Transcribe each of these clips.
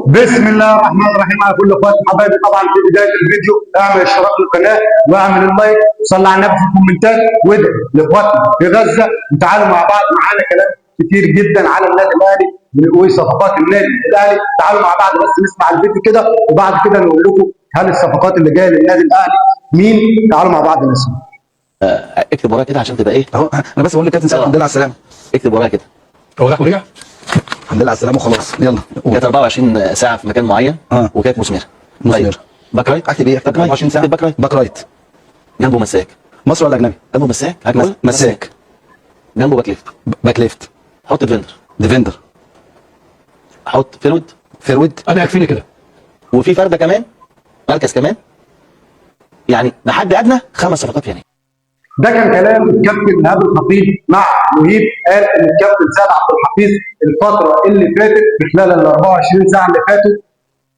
بسم الله الرحمن الرحيم على كل اخواتي حبايبي. طبعا في بدايه الفيديو اعمل اشتراك للقناه واعمل اللايك وصلي على النبي في الكومنتات وادعي لاخواتنا في غزه. وتعالوا مع بعض، معانا كلام كتير جدا على النادي الاهلي وصفقات النادي الاهلي. تعالوا مع بعض بس نسمع الفيديو كده وبعد كده نقول لكم هل الصفقات اللي جايه للنادي الاهلي مين. تعالوا مع بعض نسمع. اكتب ورايا كده عشان تبقى ايه اهو. انا بس بقول لك كابتن سيد الحمد لله على السلامه. اكتب ورايا كده. هو ده ورجع الحمد لله على السلامه وخلاص. يلا كانت 24 ساعه في مكان معين وكانت مثمره. مثمره. باك رايت. اكتب ايه؟ اكتب 24 ساعه باك رايت. باك رايت. جنبه مساك. مصري ولا اجنبي؟ جنبه مساك. مساك. جنبه باك ليفت. باك ليفت. حط ديفندر. حط فيرود. انا يكفيني كده. وفي فرده كمان، مركز كمان، يعني بحد ادنى 5 صفقات يعني. ده كان كلام الكابتن ايهاب الخطيب مع مهيب. قال ان الكابتن سيد عبد الحفيظ الفتره اللي فاتت خلال ال 24 ساعه اللي فاتوا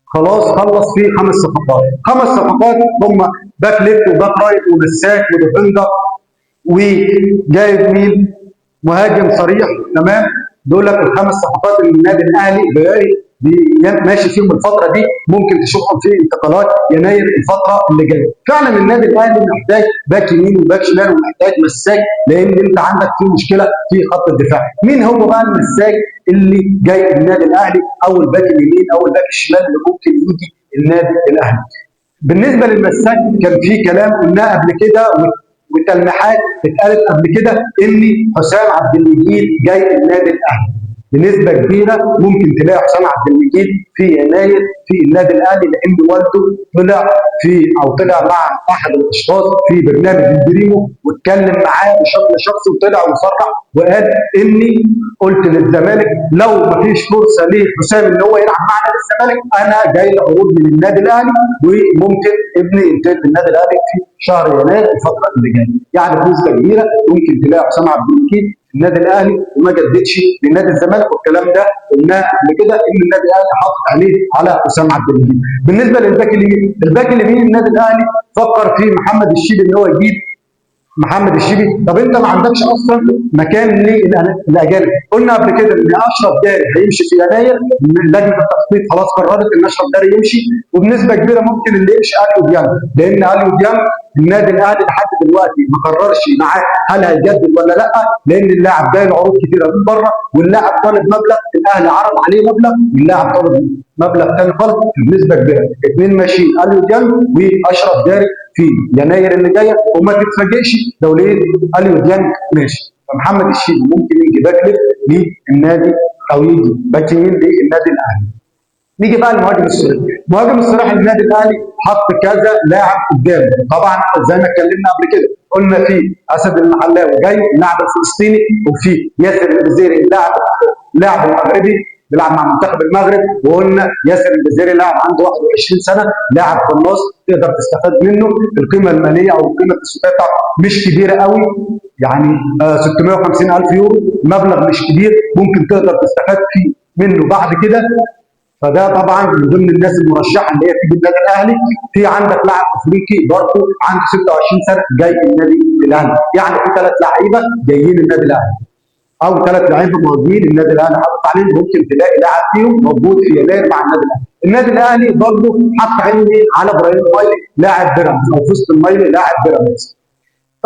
خلاص خلص فيه 5 صفقات. 5 صفقات هم باك ليفت وباك رايت ومساك وديفندر وجايب مين؟ مهاجم صريح. تمام، دول لك ال5 صفقات اللي النادي الاهلي ماشي فيهم الفتره دي. ممكن تشوفهم في انتقالات يناير الفتره اللي جايه. فعلا النادي الاهلي محتاج باك يمين وباك شمال ومحتاج مساك، لان انت عندك في مشكله في خط الدفاع. مين هو بقى المساك اللي جاي النادي الاهلي او الباك اليمين او الباك الشمال اللي ممكن يجي النادي الاهلي؟ بالنسبه للمساك كان في كلام قلناه قبل كده وتلميحات اتقالت قبل كده ان حسام عبد المجيد جاي النادي الاهلي. بنسبه كبيره ممكن تلاقي حسام عبد المجيد في يناير في النادي الاهلي، لان والده طلع مع احد الاشخاص في برنامج البريمو واتكلم معاه بشكل شخصي وطلع وصرح وقال اني قلت للزمالك لو ما فيش فرصه لحسام ان هو يلعب مع نادي الزمالك انا جاي لي عروض من النادي الاهلي وممكن ابني ينتقل للنادي الاهلي في شهر يناير الفتره اللي جايه. يعني بنسبه كبيره ممكن تلاقي حسام عبد المجيد النادي الاهلي وما جددش لنادي الزمالك، والكلام ده قلناه قبل كده ان النادي الاهلي حاطط عليه على حسام عبد المجيد. بالنسبه للباك اليمين، الباك اليمين النادي الاهلي فكر في محمد الشيبي ان هو يجيب محمد الشيبي. طب انت ما عندكش اصلا مكان للاجانب. قلنا قبل كده ان اشرف داري هيمشي في يناير، لجنه التخطيط خلاص قررت ان اشرف داري يمشي، وبنسبه كبيره ممكن اللي يمشي اليو ديانج، لان اليو ديانج النادي الاهلي لحد دلوقتي ما قررش معاه هل هيجدد ولا لا، لان اللاعب جاي له عروض كثيره من بره واللاعب طالب مبلغ، الاهلي عرض عليه مبلغ واللاعب طالب مبلغ ثاني خالص. بنسبه كبيره اثنين ماشيين اليو ديانج واشرف داري في يناير اللي جايه، وما تتفاجئش لو لقيت اليو ديانج ماشي. فمحمد الشيبي ممكن يجي باك ليفت للنادي او يجي باك يمين للنادي الاهلي. نيجي بقى المهاجم الصريح. المهاجم الصريح للنادي الاهلي حط كذا لاعب قدامه. طبعا زي ما اتكلمنا قبل كده قلنا في اسد المحلاوي جاي اللاعب الفلسطيني، وفي ياسر البزيري لاعب المغربي بيلعب مع منتخب المغرب، وقلنا ياسر البزيري لاعب عنده 21 سنه، لاعب قناص تقدر تستفاد منه. القيمه الماليه او القيمه التسويقيه بتاعته مش كبيره قوي، يعني 650,000 يورو، مبلغ مش كبير ممكن تقدر تستفاد فيه منه بعد كده. فده طبعا من ضمن الناس المرشحه اللي هي تيجي النادي الاهلي. في عندك لاعب افريقي برضه عنده 26 سنه جاي النادي الاهلي. يعني في 3 لعيبه جايين النادي الاهلي او 3 لعيبه مهاجمين النادي الاهلي حاطط عليهم، ممكن تلاقي لاعب فيهم موجود في يناير مع النادي الاهلي. النادي الاهلي برضه حط عينه على ابراهيم مايلي لاعب بيراميدز او فيستون المايلي لاعب بيراميدز.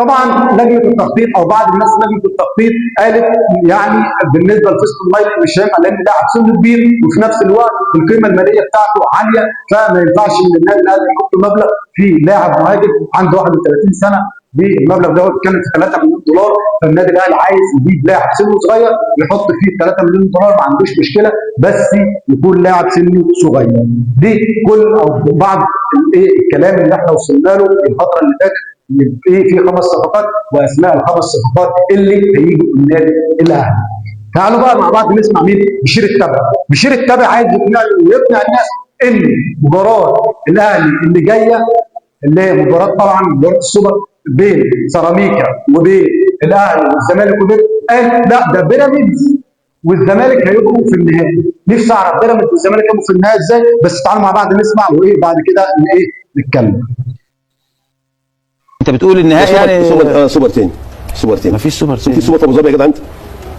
طبعا لجنه التخطيط او بعض الناس لجنه التخطيط قالت يعني بالنسبه لفيستون مايلي مش هينفع لان لاعب سنه كبير وفي نفس الوقت القيمه الماليه بتاعته عاليه، فما ينفعش ان النادي الاهلي يحط مبلغ في لاعب مهاجم عنده 31 سنه بالمبلغ ده بيتكلم في 3 مليون دولار. فالنادي الاهلي عايز يجيب لاعب سنه صغير يحط فيه 3 مليون دولار، ما عندوش مشكله بس يكون لاعب سنه صغير. دي كل او بعض الكلام اللي احنا وصلنا له الفتره اللي فاتت في 5 صفقات واسماء ال5 صفقات اللي هيجوا النادي الاهلي. تعالوا بقى مع بعض نسمع مين؟ بشير التبع. بشير التبع عايز يقنع الناس ان مباراه الاهلي اللي جايه اللي هي مباراه طبعا مباراه السوبر بين سيراميكا وبين الاهلي والزمالك قال لا ده بيراميدز والزمالك هيبقوا في النهائي. نفسي اعرف بيراميدز والزمالك هيبقوا في النهائي ازاي، بس تعالوا مع بعض نسمع بعد كده نتكلم. انت بتقول النهائي يعني سوبر تاني مفيش سوبر في سوبر ابو ظبي يا جدع انت.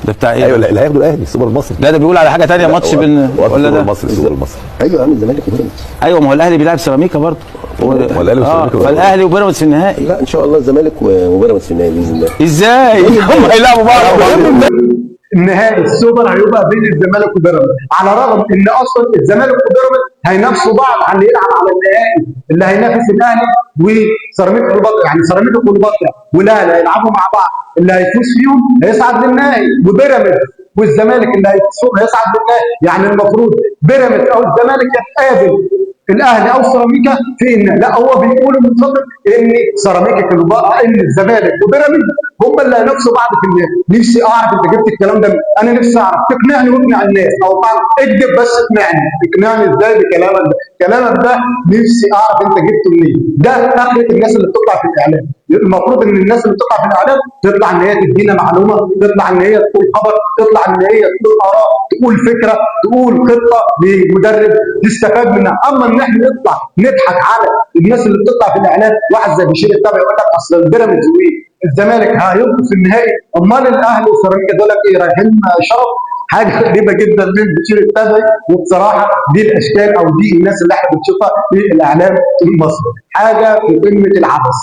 ده بتاع ايه؟ ايوه اللي هياخدوا الاهلي السوبر المصري. لا ده بيقول على حاجه ثانيه، ماتش بين ولا ده؟ السوبر المصري. ايوه عامل الزمالك وبيراميدز. ايوه ما هو الاهلي بيلعب سيراميكا برضه. هو الاهلي وسيراميكا برضه. فالاهلي وبيراميدز في النهائي. لا ان شاء الله الزمالك وبيراميدز في النهائي باذن الله. ازاي؟ هم هيلعبوا بعض. النهائي السوبر هيبقى بين الزمالك وبيراميدز، على الرغم ان اصلا الزمالك وبيراميدز هينافسوا بعض على اللي يلعب على النهائي اللي هينافس الاهلي وسيراميكا كليوباترا، يعني سيراميكا كليوباترا والاهلي هيلعبوا مع بعض، اللي هيفوز فيهم هيصعد للنهائي، وبيراميدز والزمالك اللي هيفوز فيهم هيصعد للنهائي. يعني المفروض بيراميدز او الزمالك يتقابل الاهلي او سيراميكا في النهائي. لا هو بيقولوا من فضل ان سيراميكا كليوباترا ان الزمالك وبيراميدز هم اللي هينافسوا بعض في النهائي. نفسي اعرف انت جبت الكلام ده، انا نفسي اعرف، تقنعني واقنع الناس، او اكذب بس اقنعني ازاي بكلامك ده؟ كلامك ده نفسي اعرف انت جبته منين. ده اخرة الناس اللي بتطلع في الاعلام. المفروض ان الناس اللي بتطلع في الاعلام تطلع ان هي تدينا معلومه، تطلع ان هي تقول خبر، تطلع ان هي تقول اراء، تقول فكره، تقول خطه لمدرب تستفاد منها. اما ان احنا نطلع نضحك على الناس اللي بتطلع في الاعلام، واحد زي بشير التابع يقول لك اصل البيراميدز الزمالك هيبقوا في النهائي، امال الاهلي وسيراميكا دول ايه رايحين شرف؟ حاجه غريبه جدا من بشير التابعي. وبصراحه دي الاشكال او دي الناس اللي احنا بنشوفها في الاعلام المصري، حاجه في قمه العبث.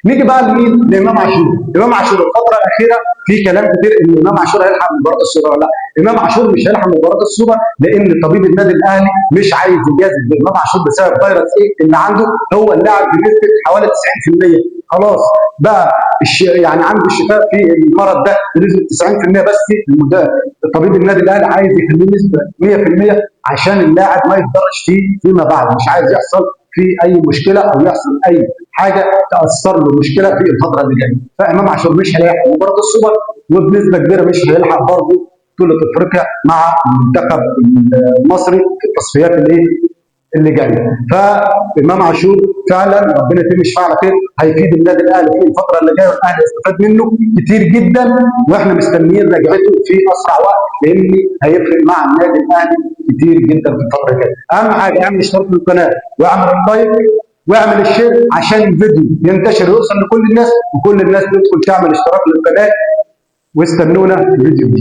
نيجي بقى لمين؟ لامام عاشور. امام عاشور الفتره الاخيره في كلام كتير ان امام عاشور هيلحق مباراه السوبر ولا لا. امام عاشور مش هيلحق مباراه السوبر لان طبيب النادي الاهلي مش عايز يجازف بامام عاشور بسبب فيروس ايه اللي عنده. هو اللاعب بنسبه حوالي 90%، خلاص بقى يعني عنده الشفاء في المرض ده بنسبه 90%، بس طبيب النادي الاهلي عايز يخليه نسبه 100% عشان اللاعب ما يتضرش فيه فيما بعد، مش عايز يحصل في اي مشكله او يحصل اي حاجه تاثر له مشكله في الفتره اللي جايه. فامام عاشور مش هيلحق مباراه السوبر، وبنسبه كبيره مش هيلحق برضه بطوله افريقيا مع المنتخب المصري في التصفيات اللي جايه. فامام عاشور فعلا ربنا يتم شفاعه على خير، هيفيد النادي الاهلي في الفتره اللي جايه، والاهلي هيستفاد منه كتير جدا، واحنا مستنيين رجعته في اسرع وقت لان هيفرق مع النادي الاهلي كتير جدا في الفتره الجايه. اهم حاجه اعمل اشتراك في القناه واعمل اللايك واعمل الشير عشان الفيديو ينتشر ويوصل لكل الناس، وكل الناس تدخل تعمل اشتراك للقناه. واستنونا في فيديو جديد.